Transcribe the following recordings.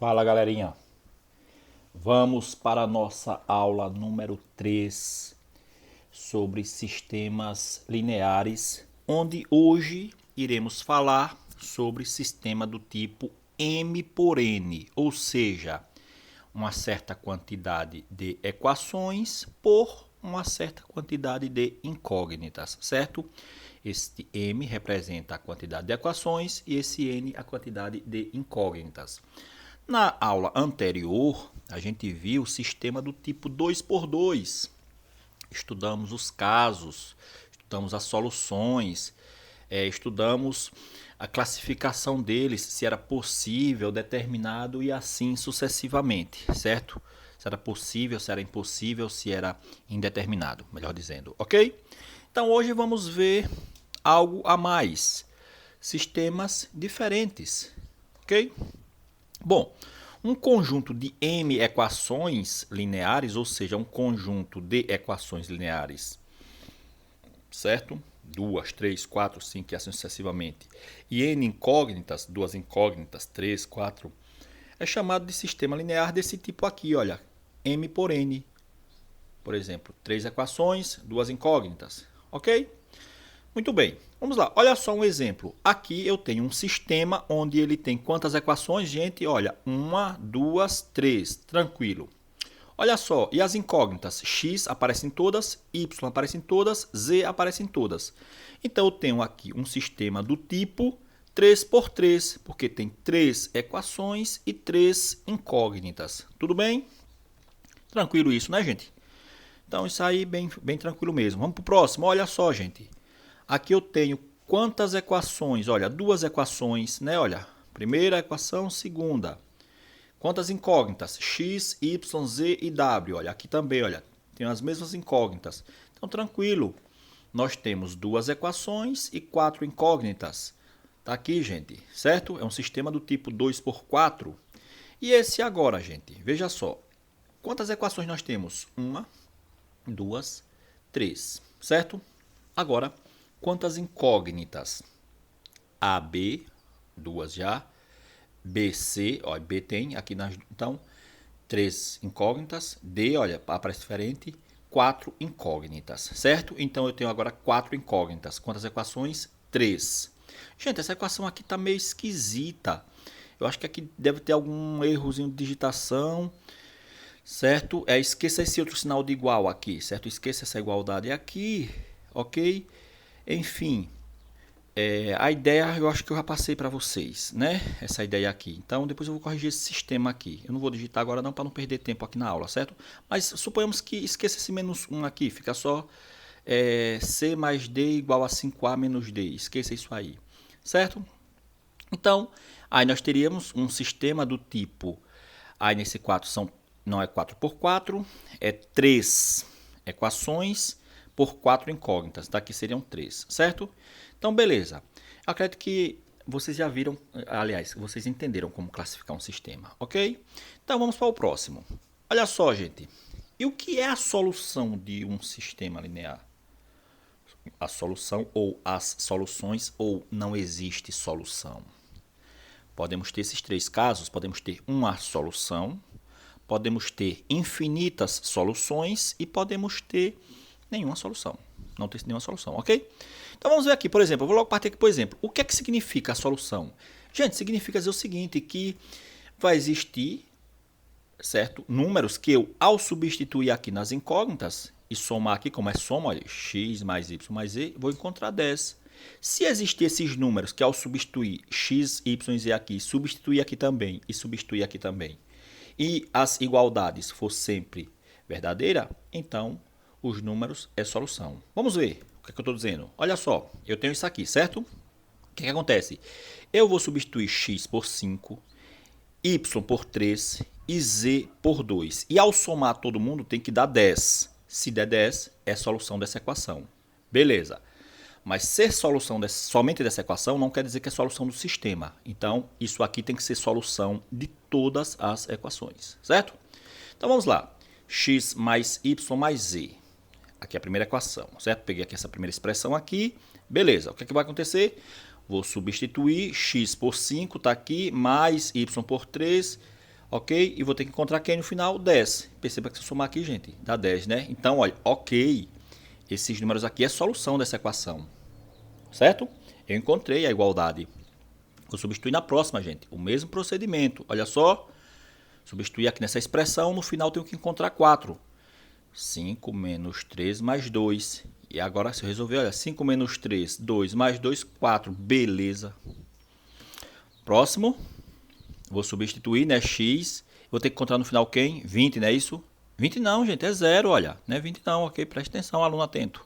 Fala, galerinha. Vamos para a nossa aula número 3 sobre sistemas lineares, onde hoje iremos falar sobre sistema do tipo M por N, ou seja, uma certa quantidade de equações por uma certa quantidade de incógnitas, certo? Este M representa a quantidade de equações e esse N a quantidade de incógnitas. Na aula anterior, a gente viu o sistema do tipo 2 por 2. Estudamos os casos, estudamos as soluções, estudamos a classificação deles, se era possível, determinado e assim sucessivamente, certo? Se era possível, se era impossível, se era indeterminado, melhor dizendo, ok? Então hoje vamos ver algo a mais, sistemas diferentes, ok? Bom, um conjunto de m equações lineares, ou seja, um conjunto de equações lineares, certo? 2, 3, 4, 5 e assim sucessivamente. E n incógnitas, 2 incógnitas, 3, 4, é chamado de sistema linear desse tipo aqui, olha, m por n. Por exemplo, 3 equações, 2 incógnitas, ok? Muito bem, vamos lá, olha só um exemplo. Aqui eu tenho um sistema onde ele tem quantas equações, gente? Olha, 1, 2, 3, tranquilo. Olha só, e as incógnitas? X aparecem todas, Y aparecem todas, Z aparecem todas. Então eu tenho aqui um sistema do tipo 3 por 3, porque tem 3 equações e 3 incógnitas. Tudo bem? Tranquilo isso, né, gente? Então isso aí bem tranquilo mesmo. Vamos para o próximo, olha só, gente. Aqui eu tenho quantas equações? Olha, 2 equações, né? Olha, primeira equação, segunda. Quantas incógnitas? X, Y, Z e W. Olha, aqui também, olha, tem as mesmas incógnitas. Então, tranquilo. Nós temos 2 equações e 4 incógnitas. Tá aqui, gente, certo? É um sistema do tipo 2 por 4. E esse agora, gente, veja só. Quantas equações nós temos? 1, 2, 3, certo? Agora, quantas incógnitas? A, B, 2 já. B, C, ó, B tem aqui então 3 incógnitas. D, olha, aparece diferente. 4 incógnitas, certo? Então eu tenho agora 4 incógnitas. Quantas equações? 3. Gente, essa equação aqui tá meio esquisita. Eu acho que aqui deve ter algum errozinho de digitação, certo? Esqueça esse outro sinal de igual aqui, certo? Esqueça essa igualdade aqui, ok? Enfim, a ideia eu acho que eu já passei para vocês, né? Essa ideia aqui. Então depois eu vou corrigir esse sistema aqui. Eu não vou digitar agora não para não perder tempo aqui na aula, certo? Mas suponhamos que esqueça esse menos 1 aqui. Fica só C mais D igual a 5A menos D. Esqueça isso aí, certo? Então, aí nós teríamos um sistema do tipo... Aí nesse 4 não é 4 por 4, é 3 equações por 4 incógnitas. Daqui seriam 3, certo? Então, beleza. Eu acredito que vocês já viram, aliás, vocês entenderam como classificar um sistema, ok? Então, vamos para o próximo. Olha só, gente. E o que é a solução de um sistema linear? A solução ou as soluções ou não existe solução? Podemos ter esses 3 casos, podemos ter uma solução, podemos ter infinitas soluções e podemos ter nenhuma solução. Não ter nenhuma solução, ok? Então vamos ver aqui, por exemplo, eu vou logo partir aqui por exemplo. O que é que significa a solução? Gente, significa dizer o seguinte, que vai existir, certo, números que eu, ao substituir aqui nas incógnitas e somar aqui, como é soma, olha, x mais y mais z, vou encontrar 10. Se existir esses números que ao substituir x, y e z aqui, substituir aqui também e substituir aqui também, e as igualdades for sempre verdadeira, então os números é solução. Vamos ver o que é que eu estou dizendo. Olha só, eu tenho isso aqui, certo? O que acontece? Eu vou substituir x por 5, y por 3 e z por 2. E ao somar todo mundo tem que dar 10. Se der 10, é solução dessa equação. Beleza. Mas ser solução somente dessa equação não quer dizer que é solução do sistema. Então, isso aqui tem que ser solução de todas as equações, certo? Então, vamos lá. X mais y mais z. Aqui é a primeira equação, certo? Peguei aqui essa primeira expressão aqui. Beleza, o que é que vai acontecer? Vou substituir x por 5, está aqui, mais y por 3. ok? E vou ter que encontrar quem no final? 10. Perceba que se eu somar aqui, gente, dá 10, né? Então, olha, ok, esses números aqui é a solução dessa equação, certo? Eu encontrei a igualdade. Vou substituir na próxima, gente, o mesmo procedimento. Olha só, substituir aqui nessa expressão, no final tenho que encontrar 4. 5 menos 3 mais 2. E agora, se eu resolver, olha, 5 menos 3, 2 mais 2, 4. Beleza. Próximo, vou substituir, né, x. Vou ter que encontrar no final quem? 20, não é isso? 20 não, gente, é 0, olha. Não é 20 não, ok? Preste atenção, aluno atento.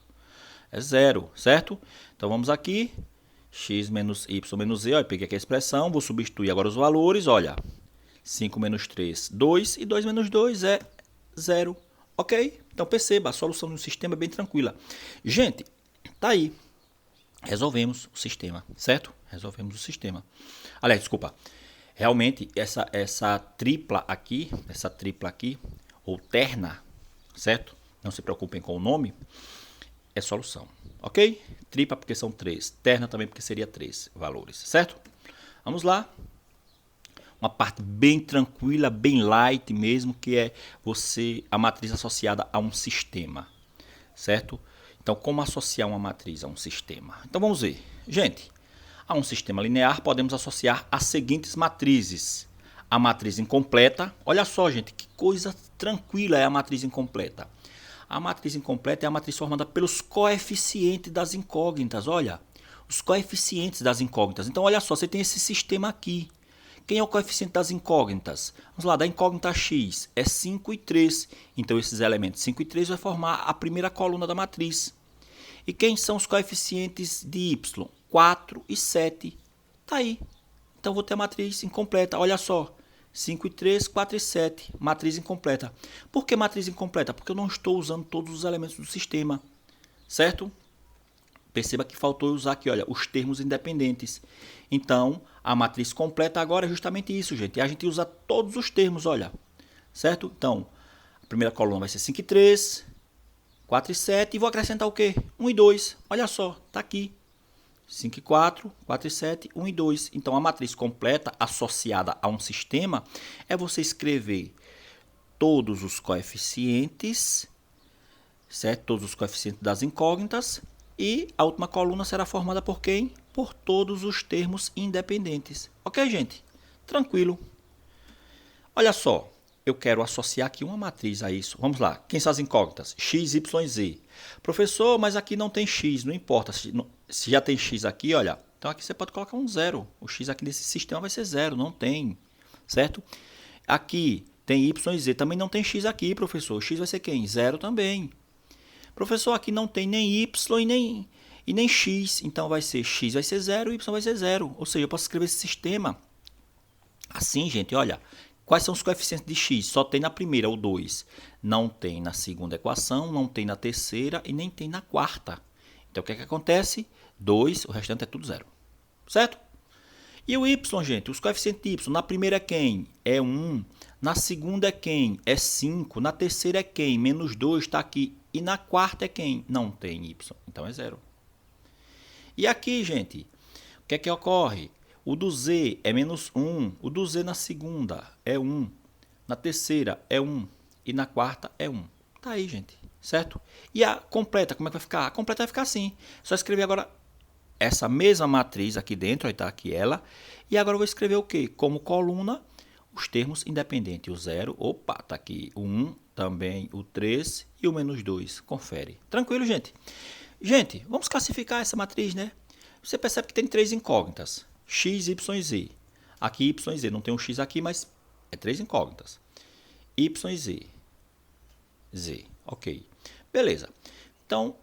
É 0, certo? Então, vamos aqui. X menos y menos z, olha, peguei aqui a expressão, vou substituir agora os valores, olha. 5 menos 3, 2, e 2 menos 2 é 0, ok? Então perceba, a solução do sistema é bem tranquila. Gente, tá aí, resolvemos o sistema, certo? Resolvemos o sistema. Aliás, desculpa, realmente essa tripla aqui, ou terna, certo? Não se preocupem com o nome, é solução. Ok? Tripla porque são 3. Terna também porque seria 3 valores. Certo? Vamos lá. Uma parte bem tranquila, bem light mesmo, que é a matriz associada a um sistema. Certo? Então, como associar uma matriz a um sistema? Então, vamos ver. Gente, a um sistema linear podemos associar as seguintes matrizes. A matriz incompleta. Olha só, gente, que coisa tranquila é a matriz incompleta. A matriz incompleta é a matriz formada pelos coeficientes das incógnitas. Olha, os coeficientes das incógnitas. Então, olha só, você tem esse sistema aqui. Quem é o coeficiente das incógnitas? Vamos lá, da incógnita x é 5 e 3. Então, esses elementos 5 e 3 vai formar a primeira coluna da matriz. E quem são os coeficientes de y? 4 e 7. Tá aí. Então, vou ter a matriz incompleta. Olha só. 5 e 3, 4 e 7. Matriz incompleta. Por que matriz incompleta? Porque eu não estou usando todos os elementos do sistema. Certo? Perceba que faltou usar aqui, olha, os termos independentes. Então, a matriz completa agora é justamente isso, gente. E a gente usa todos os termos, olha. Certo? Então, a primeira coluna vai ser 5 e 3, 4 e 7. E vou acrescentar o quê? 1 e 2. Olha só, tá aqui. 5 e 4, 4 e 7, 1 e 2. Então, a matriz completa associada a um sistema é você escrever todos os coeficientes, certo? Todos os coeficientes das incógnitas. E a última coluna será formada por quem? Por todos os termos independentes. Ok, gente? Tranquilo. Olha só, eu quero associar aqui uma matriz a isso. Vamos lá, quem são as incógnitas? X, Y, Z. Professor, mas aqui não tem X, não importa. Se já tem X aqui, olha, então aqui você pode colocar um zero. O X aqui nesse sistema vai ser zero, não tem, certo? Aqui tem Y e Z, também não tem X aqui, professor. X vai ser quem? Zero também. Professor, aqui não tem nem Y e nem X, então vai ser X vai ser zero, Y vai ser zero. Ou seja, eu posso escrever esse sistema assim, gente, olha. Quais são os coeficientes de x? Só tem na primeira, o 2. Não tem na segunda equação, não tem na terceira e nem tem na quarta. Então, o que é que acontece? 2, o restante é tudo zero. Certo? E o y, gente? Os coeficientes de y. Na primeira é quem? É 1. Na segunda é quem? É 5. Na terceira é quem? Menos 2 está aqui. E na quarta é quem? Não tem y. Então, é zero. E aqui, gente, o que é que ocorre? O do Z é menos 1. O do Z na segunda é 1. Na terceira é 1. E na quarta é 1. Tá aí, gente. Certo? E a completa, como é que vai ficar? A completa vai ficar assim. Só escrever agora essa mesma matriz aqui dentro. Aí tá aqui ela. E agora eu vou escrever o quê? Como coluna, os termos independentes. O 0, opa, tá aqui o 1, também o 3 e o menos 2. Confere. Tranquilo, gente? Gente, vamos classificar essa matriz, né? Você percebe que tem 3 incógnitas. X, Y e Z. Aqui Y e Z. Não tem um X aqui, mas é 3 incógnitas. Y e Z. Z. Ok. Beleza. Então,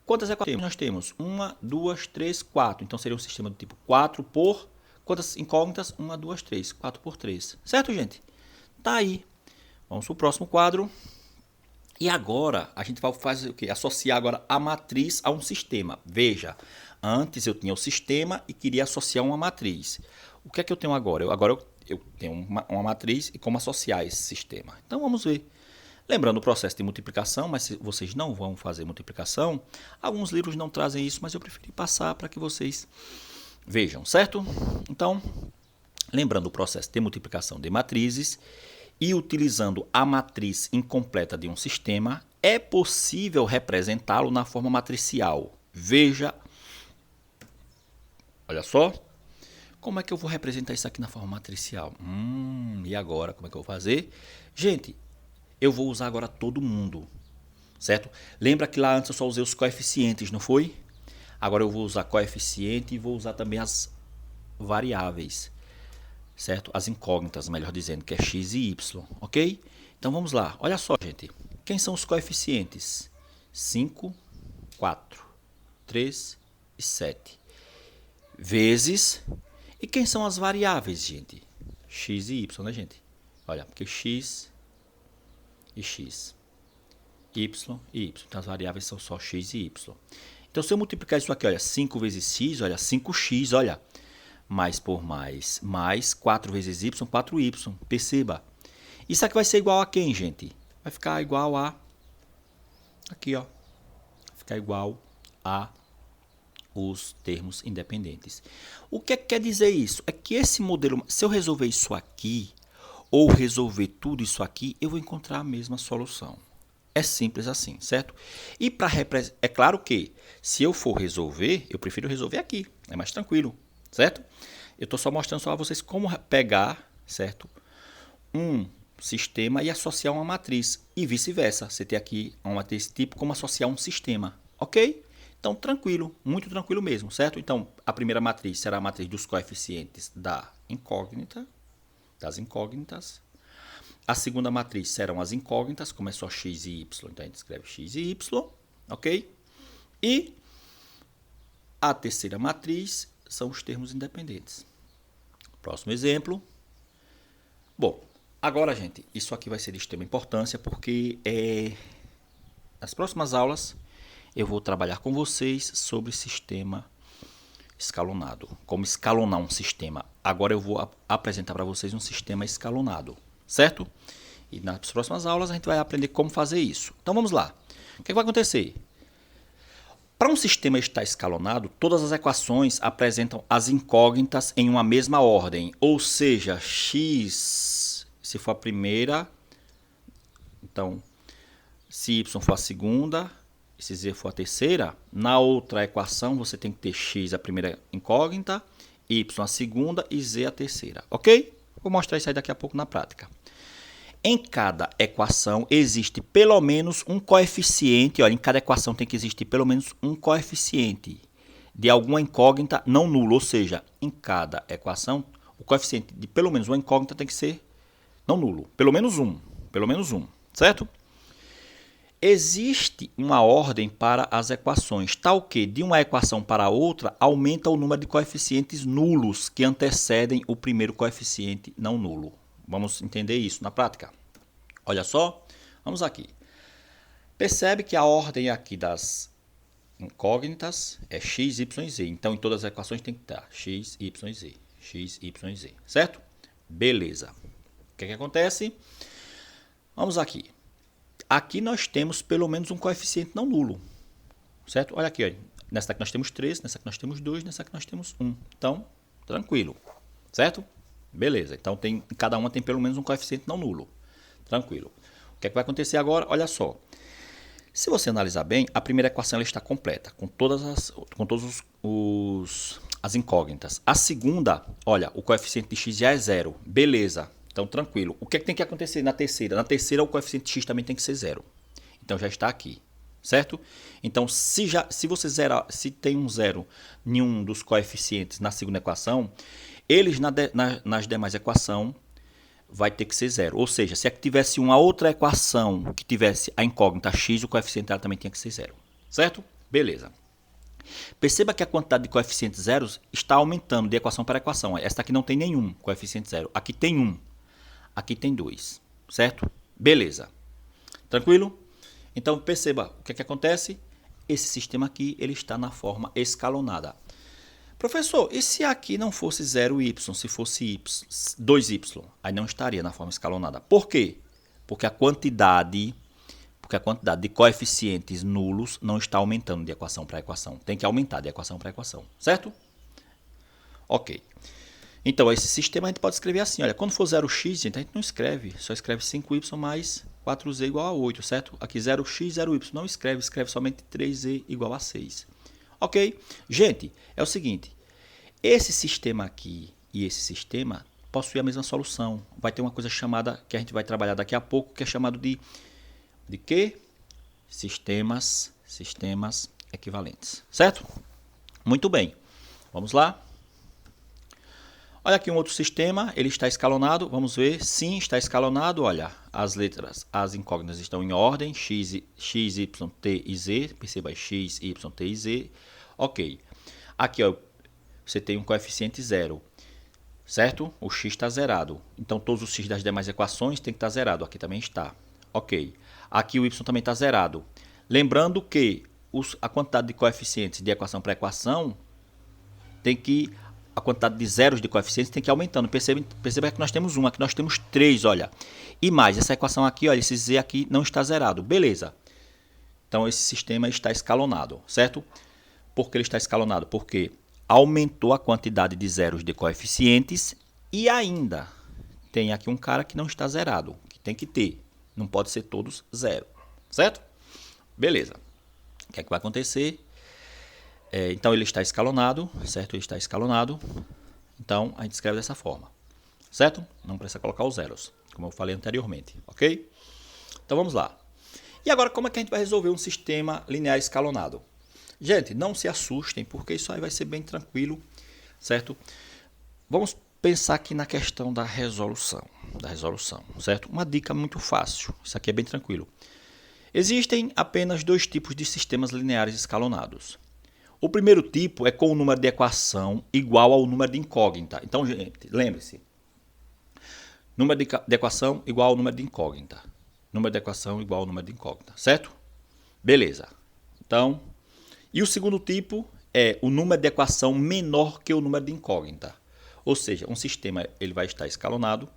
quantas equações nós temos? 1, 2, 3, 4. Então, seria um sistema do tipo 4 por... Quantas incógnitas? 1, 2, 3. 4 por 3. Certo, gente? Tá aí. Vamos para o próximo quadro. E agora, a gente vai fazer o quê? Associar agora a matriz a um sistema. Veja, antes eu tinha o sistema e queria associar uma matriz. O que é que eu tenho agora? Agora eu tenho uma matriz e como associar esse sistema. Então, vamos ver. Lembrando o processo de multiplicação, mas se vocês não vão fazer multiplicação, alguns livros não trazem isso, mas eu preferi passar para que vocês vejam, certo? Então, Lembrando o processo de multiplicação de matrizes e utilizando a matriz incompleta de um sistema, é possível representá-lo na forma matricial. Veja, olha só, como é que eu vou representar isso aqui na forma matricial? E agora, como é que eu vou fazer? Gente, eu vou usar agora todo mundo, certo? Lembra que lá antes eu só usei os coeficientes, não foi? Agora eu vou usar coeficiente e vou usar também as variáveis, certo? As incógnitas, melhor dizendo, que é x e y, ok? Então vamos lá, olha só, gente. Quem são os coeficientes? 5, 4, 3 e 7. Vezes. E quem são as variáveis, gente? X e y, né, gente? Olha, porque x e x. Y e y. Então as variáveis são só x e y. Então se eu multiplicar isso aqui, olha, 5 vezes x, olha, 5x, olha. Mais por mais 4 vezes y, 4y. Perceba. Isso aqui vai ser igual a quem, gente? Vai ficar igual a... Aqui, ó. Vai ficar igual a os termos independentes. O que quer dizer isso? É que esse modelo, se eu resolver isso aqui, ou resolver tudo isso aqui, eu vou encontrar a mesma solução. É simples assim, certo? E para representar, é claro que se eu for resolver, eu prefiro resolver aqui, é mais tranquilo, certo? Eu estou só mostrando só a vocês como pegar, certo? Um sistema e associar uma matriz e vice-versa. Você tem aqui uma matriz tipo como associar um sistema, ok? Então, tranquilo, muito tranquilo mesmo, certo? Então, a primeira matriz será a matriz dos coeficientes da incógnita, das incógnitas. A segunda matriz serão as incógnitas, como é só x e y, então a gente escreve x e y, ok? E a terceira matriz são os termos independentes. Próximo exemplo. Bom, agora, gente, isso aqui vai ser de extrema importância porque nas próximas aulas eu vou trabalhar com vocês sobre sistema escalonado. Como escalonar um sistema. Agora eu vou apresentar para vocês um sistema escalonado, certo? E nas próximas aulas a gente vai aprender como fazer isso. Então vamos lá. O que vai acontecer? Para um sistema estar escalonado, todas as equações apresentam as incógnitas em uma mesma ordem. Ou seja, x, se for a primeira, então, se y for a segunda, se z for a terceira, na outra equação você tem que ter x a primeira incógnita, y a segunda e z a terceira, ok? Vou mostrar isso aí daqui a pouco na prática. Em cada equação existe pelo menos um coeficiente, olha, em cada equação tem que existir pelo menos um coeficiente de alguma incógnita não nulo, ou seja, em cada equação o coeficiente de pelo menos uma incógnita tem que ser não nulo, pelo menos um, certo? Existe uma ordem para as equações, tal que de uma equação para outra aumenta o número de coeficientes nulos que antecedem o primeiro coeficiente não nulo. Vamos entender isso na prática. Olha só, vamos aqui. Percebe que a ordem aqui das incógnitas é x, y e z. Então, em todas as equações tem que estar x, y e z. X, y e z, certo? Beleza. O que acontece? Vamos aqui. Aqui nós temos pelo menos um coeficiente não nulo, certo? Olha aqui, ó. Nessa aqui nós temos 3, nessa aqui nós temos 2, nessa aqui nós temos 1. Então, tranquilo, certo? Beleza, então cada uma tem pelo menos um coeficiente não nulo. Tranquilo. O que vai acontecer agora? Olha só. Se você analisar bem, a primeira equação ela está completa, com todas as incógnitas. A segunda, olha, o coeficiente de x já é 0. Beleza. Então, tranquilo. O que tem que acontecer na terceira? Na terceira, o coeficiente de x também tem que ser 0. Então, já está aqui, certo? Então, se você zerar, se tem um 0 em um dos coeficientes na segunda equação, eles nas demais equações vai ter que ser 0. Ou seja, se tivesse uma outra equação que tivesse a incógnita x, o coeficiente dela também tinha que ser 0. Certo? Beleza. Perceba que a quantidade de coeficientes zeros está aumentando de equação para equação. Esta aqui não tem nenhum coeficiente zero. Aqui tem 1. Aqui tem 2, certo? Beleza. Tranquilo? Então, perceba o que acontece. Esse sistema aqui ele está na forma escalonada. Professor, e se aqui não fosse 0y, se fosse 2y? Aí não estaria na forma escalonada. Por quê? Porque a quantidade de coeficientes nulos não está aumentando de equação para equação. Tem que aumentar de equação para equação, certo? Ok. Então, esse sistema a gente pode escrever assim, olha, quando for 0x, gente, a gente não escreve, só escreve 5y mais 4z igual a 8, certo? Aqui 0x, 0y, não escreve, escreve somente 3z igual a 6. Ok? Gente, é o seguinte, esse sistema aqui e esse sistema possuem a mesma solução. Vai ter uma coisa chamada, que a gente vai trabalhar daqui a pouco, que é chamado de quê? Sistemas equivalentes, certo? Muito bem, vamos lá. Olha aqui um outro sistema, ele está escalonado, vamos ver, sim, está escalonado, olha, as letras, as incógnitas estão em ordem, x, y, t e z, perceba, x, y, t e z, ok. Aqui, ó, você tem um coeficiente zero, certo? O x está zerado, então todos os x das demais equações tem que estar zerado, aqui também está, ok. Aqui o y também está zerado, lembrando que a quantidade de coeficientes de equação para equação tem que... A quantidade de zeros de coeficientes tem que ir aumentando. Perceba que nós temos um, aqui nós temos 3, olha. E mais, essa equação aqui, olha, esse z aqui não está zerado. Beleza. Então, esse sistema está escalonado, certo? Por que ele está escalonado? Porque aumentou a quantidade de zeros de coeficientes e ainda tem aqui um cara que não está zerado, que tem que ter. Não pode ser todos zero, certo? Beleza. O que é que vai acontecer? Então, ele está escalonado, certo? Ele está escalonado. Então, a gente escreve dessa forma, certo? Não precisa colocar os zeros, como eu falei anteriormente, ok? Então, vamos lá. E agora, como é que a gente vai resolver um sistema linear escalonado? Gente, não se assustem, porque isso aí vai ser bem tranquilo, certo? Vamos pensar aqui na questão da resolução, certo? Uma dica muito fácil, isso aqui é bem tranquilo. Existem apenas dois tipos de sistemas lineares escalonados. O primeiro tipo é com o número de equação igual ao número de incógnita. Então, gente, lembre-se. Número de equação igual ao número de incógnita. Número de equação igual ao número de incógnita, certo? Beleza. Então, e o segundo tipo é o número de equação menor que o número de incógnita. Ou seja, um sistema ele vai estar escalonado,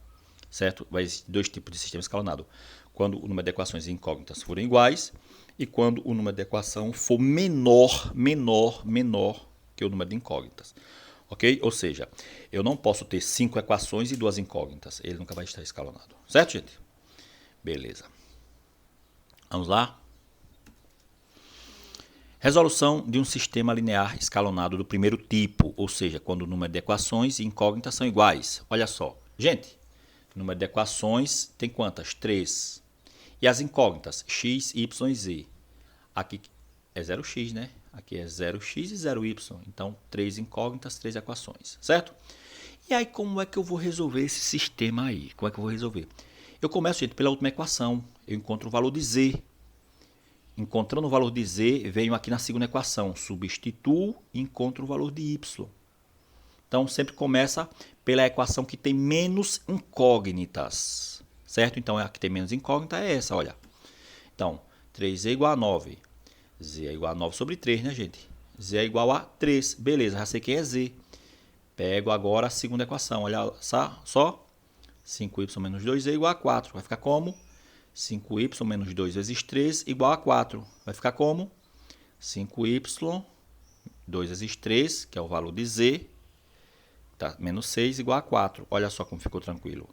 certo? Vai existir dois tipos de sistema escalonado. Quando o número de equações incógnitas forem iguais e quando o número de equação for menor que o número de incógnitas. Ok? Ou seja, eu não posso ter 5 equações e 2 incógnitas. Ele nunca vai estar escalonado. Certo, gente? Beleza. Vamos lá? Resolução de um sistema linear escalonado do primeiro tipo, ou seja, quando o número de equações e incógnitas são iguais. Olha só. Gente, o número de equações tem quantas? 3. E as incógnitas, x, y e z. Aqui é 0x, né? Aqui é 0x e 0y. Então, 3 incógnitas, 3 equações, certo? E aí, como é que eu vou resolver esse sistema aí? Como é que eu vou resolver? Eu começo, gente, pela última equação. Eu encontro o valor de z. Encontrando o valor de z, venho aqui na segunda equação. Substituo e encontro o valor de y. Então, sempre começa pela equação que tem menos incógnitas. Certo? Então, a que tem menos incógnita é essa, olha. Então, 3z igual a 9. Z é igual a 9 sobre 3, né, gente? Z é igual a 3. Beleza, já sei quem é z. Pego agora a segunda equação. Olha só. 5y menos 2z igual a 4. Vai ficar como? 5y menos 2 vezes 3 igual a 4. Vai ficar como? 5y, 2 vezes 3, que é o valor de z, tá? Menos 6 igual a 4. Olha só como ficou tranquilo.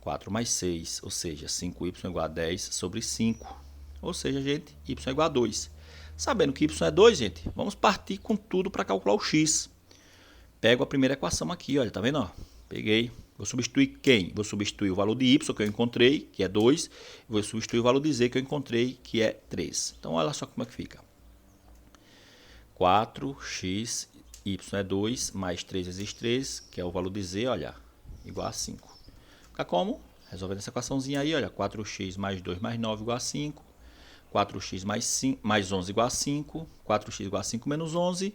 4 mais 6, ou seja, 5y igual a 10 sobre 5. Ou seja, gente, y é igual a 2. Sabendo que y é 2, gente, vamos partir com tudo para calcular o x. Pego a primeira equação aqui, olha, tá vendo? Ó? Peguei. Vou substituir quem? Vou substituir o valor de y que eu encontrei, que é 2. Vou substituir o valor de z que eu encontrei, que é 3. Então, olha só como é que fica. 4x, y é 2, mais 3 vezes 3, que é o valor de z, olha, igual a 5. Fica como? Resolvendo essa equaçãozinha aí, olha, 4x mais 2 mais 9 igual a 5. 4x mais 11 igual a 5. 4x igual a 5 menos 11.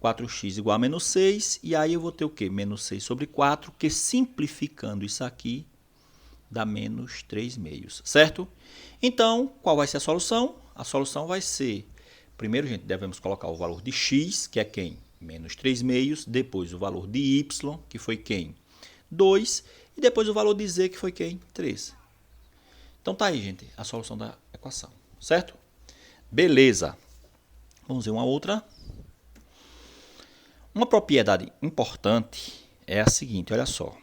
4x igual a menos 6. E aí eu vou ter o quê? Menos 6 sobre 4, que simplificando isso aqui, dá menos 3 meios, certo? Então, qual vai ser a solução? A solução vai ser, primeiro, gente, devemos colocar o valor de x, que é quem? Menos 3 meios. Depois o valor de y, que foi quem? 2. E depois o valor de z, que foi quem? 3. Então, tá aí, gente, a solução da equação, certo? Beleza. Vamos ver uma outra. Uma propriedade importante é a seguinte, olha só.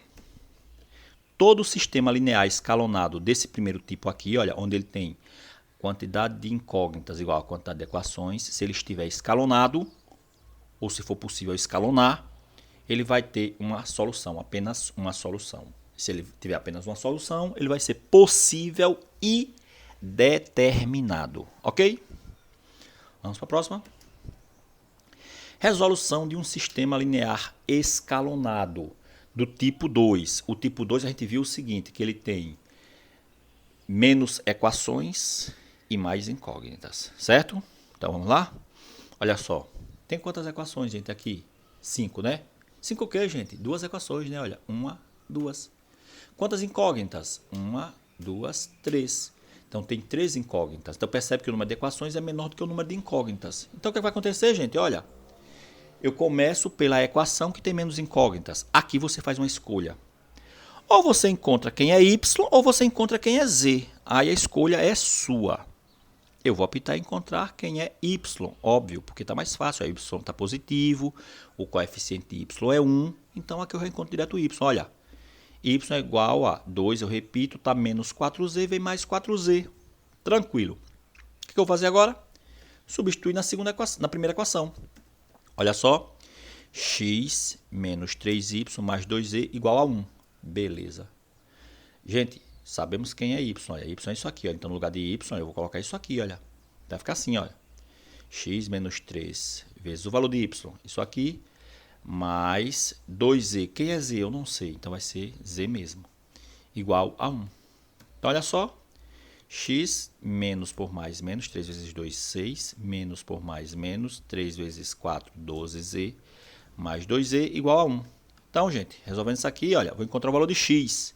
Todo sistema linear escalonado desse primeiro tipo aqui, olha, onde ele tem quantidade de incógnitas igual a quantidade de equações, se ele estiver escalonado, ou se for possível escalonar, ele vai ter uma solução, apenas uma solução. Se ele tiver apenas uma solução, ele vai ser possível e determinado, ok? Vamos para a próxima. Resolução de um sistema linear escalonado do tipo 2. O tipo 2 a gente viu o seguinte, que ele tem menos equações e mais incógnitas, certo? Então vamos lá? Olha só, tem quantas equações, gente, aqui? 5, né? 5 o quê, gente? 2 equações, né? Olha, 1, 2. Quantas incógnitas? 1, 2, 3. Então tem 3 incógnitas. Então percebe que o número de equações é menor do que o número de incógnitas. Então o que vai acontecer, gente? Olha, eu começo pela equação que tem menos incógnitas. Aqui você faz uma escolha. Ou você encontra quem é y, ou você encontra quem é z. Aí a escolha é sua. Eu vou optar em encontrar quem é y, óbvio, porque está mais fácil. A y está positivo, o coeficiente de y é 1, então aqui eu encontro direto y. Olha, y é igual a 2, eu repito, está menos 4z, vem mais 4z. Tranquilo. O que eu vou fazer agora? Substituir na primeira equação. Olha só, x menos 3y mais 2z igual a 1. Beleza. Gente, sabemos quem é y. Olha, y é isso aqui. Olha. Então, no lugar de y, eu vou colocar isso aqui. Olha. Vai ficar assim, olha. X menos 3 vezes o valor de y. Isso aqui, mais 2z. Quem é z? Eu não sei. Então, vai ser z mesmo. Igual a 1. Então, olha só. X menos por mais menos, 3 vezes 2, 6. Menos por mais menos, 3 vezes 4, 12z. Mais 2z igual a 1. Então, gente, resolvendo isso aqui, olha, vou encontrar o valor de x.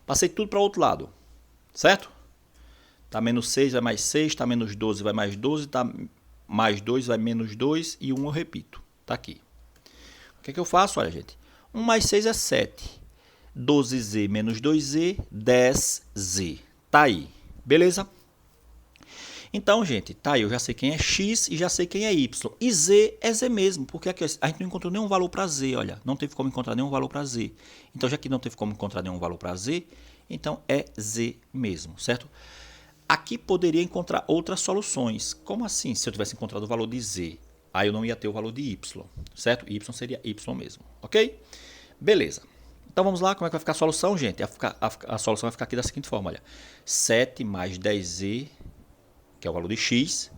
Passei tudo para o outro lado, certo? Está menos 6, vai mais 6, está menos 12, vai mais 12, está mais 2, vai menos 2 e 1 eu repito. Está aqui. O que é que eu faço? Olha, gente, 1 mais 6 é 7. 12z menos 2z, 10z. Está aí, beleza? Então, gente, tá aí, eu já sei quem é x e já sei quem é y. E z é z mesmo, porque aqui a gente não encontrou nenhum valor para z, olha. Não teve como encontrar nenhum valor para z. Então, já que não teve como encontrar nenhum valor para z, então é z mesmo, certo? Aqui poderia encontrar outras soluções. Como assim, se eu tivesse encontrado o valor de z? Aí eu não ia ter o valor de y, certo? Y seria y mesmo, ok? Beleza. Então, vamos lá, como é que vai ficar a solução, gente? A solução vai ficar aqui da seguinte forma, olha. 7 mais 10z... que é o valor de x.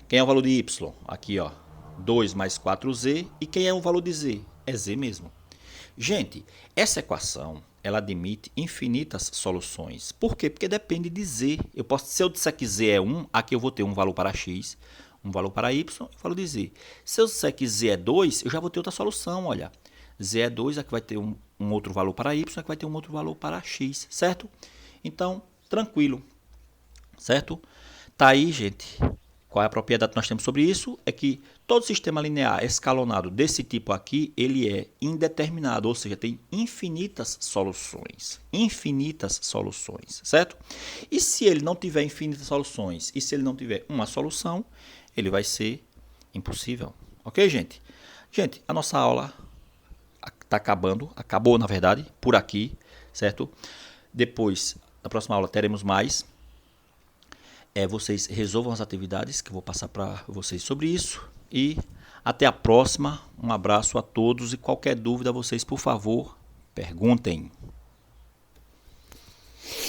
Quem é o valor de y? Aqui, ó, 2 mais 4z. E quem é o valor de z? É z mesmo. Gente, essa equação, ela admite infinitas soluções. Por quê? Porque depende de z. Se eu disser que z é 1, aqui eu vou ter um valor para x, um valor para y e um valor de z. Se eu disser que z é 2, eu já vou ter outra solução, olha. Z é 2, aqui vai ter um outro valor para y, aqui vai ter um outro valor para x, certo? Então, tranquilo, certo? Tá aí, gente, qual é a propriedade que nós temos sobre isso? É que todo sistema linear escalonado desse tipo aqui, ele é indeterminado, ou seja, tem infinitas soluções, certo? E se ele não tiver infinitas soluções, e se ele não tiver uma solução, ele vai ser impossível, ok, gente? Gente, a nossa aula está acabou, na verdade, por aqui, certo? Depois, na próxima aula, teremos mais. Vocês resolvam as atividades que eu vou passar para vocês sobre isso. E até a próxima. Um abraço a todos e qualquer dúvida vocês, por favor, perguntem.